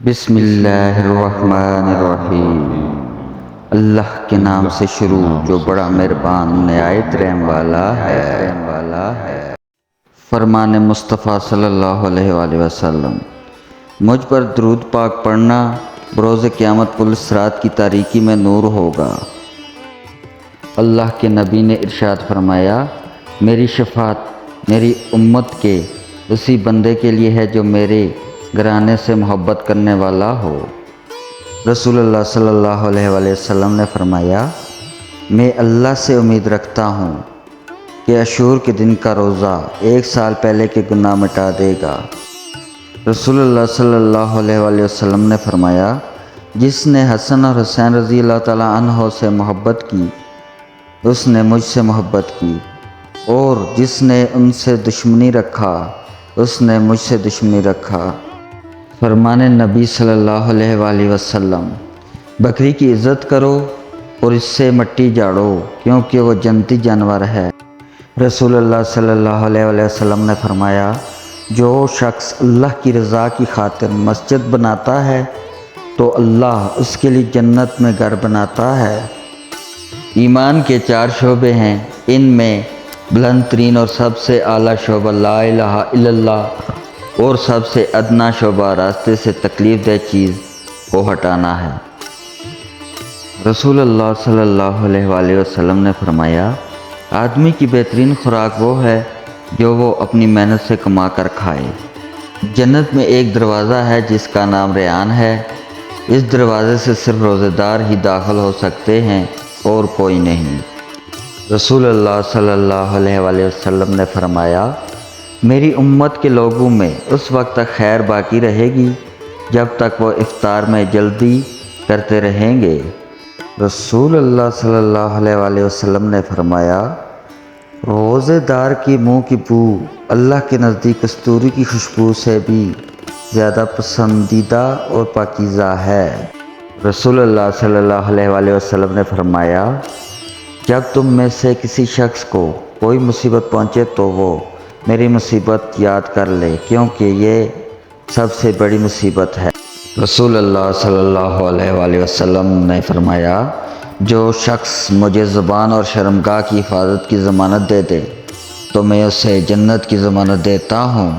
بسم اللہ الرحمن الرحیم۔ اللہ کے نام سے شروع جو بڑا مہربان نہایت رحم والا ہے۔ فرمان مصطفیٰ صلی اللہ علیہ وآلہ وسلم۔ مجھ پر درود پاک پڑھنا بروز قیامت پل صراط کی تاریکی میں نور ہوگا۔ اللہ کے نبی نے ارشاد فرمایا، میری شفاعت میری امت کے اسی بندے کے لیے ہے جو میرے گھرانے سے محبت کرنے والا ہو۔ رسول اللہ صلی اللہ علیہ وآلہ وسلم نے فرمایا، میں اللہ سے امید رکھتا ہوں کہ عاشور کے دن کا روزہ 1 سال پہلے کے گناہ مٹا دے گا۔ رسول اللہ صلی اللہ علیہ وآلہ وسلم نے فرمایا، جس نے حسن اور حسین رضی اللہ تعالیٰ عنہ سے محبت کی اس نے مجھ سے محبت کی، اور جس نے ان سے دشمنی رکھا اس نے مجھ سے دشمنی رکھا۔ فرمان نبی صلی اللہ علیہ وآلہ وسلم۔ بکری کی عزت کرو اور اس سے مٹی جاڑو کیونکہ وہ جنتی جانور ہے۔ رسول اللہ صلی اللہ علیہ وآلہ وسلم نے فرمایا، جو شخص اللہ کی رضا کی خاطر مسجد بناتا ہے تو اللہ اس کے لیے جنت میں گھر بناتا ہے۔ ایمان کے 4 شعبے ہیں، ان میں بلند ترین اور سب سے اعلیٰ شعبہ لا الہ الا اللہ اور سب سے ادنا شعبہ راستے سے تکلیف دہ چیز کو ہٹانا ہے۔ رسول اللہ صلی اللہ علیہ وآلہ وسلم نے فرمایا، آدمی کی بہترین خوراک وہ ہے جو وہ اپنی محنت سے کما کر کھائے۔ جنت میں ایک دروازہ ہے جس کا نام ریان ہے، اس دروازے سے صرف روزے دار ہی داخل ہو سکتے ہیں اور کوئی نہیں۔ رسول اللہ صلی اللہ علیہ وآلہ وسلم نے فرمایا، میری امت کے لوگوں میں اس وقت تک خیر باقی رہے گی جب تک وہ افطار میں جلدی کرتے رہیں گے۔ رسول اللہ صلی اللہ علیہ وآلہ وسلم نے فرمایا، روزے دار کی منہ کی بو اللہ کے نزدیک کستوری کی خوشبو سے بھی زیادہ پسندیدہ اور پاکیزہ ہے۔ رسول اللہ صلی اللہ علیہ وآلہ وسلم نے فرمایا، جب تم میں سے کسی شخص کو کوئی مصیبت پہنچے تو وہ میری مصیبت یاد کر لے کیونکہ یہ سب سے بڑی مصیبت ہے۔ رسول اللہ صلی اللہ علیہ وآلہ وسلم نے فرمایا، جو شخص مجھے زبان اور شرمگاہ کی حفاظت کی ضمانت دے دے تو میں اسے جنت کی ضمانت دیتا ہوں۔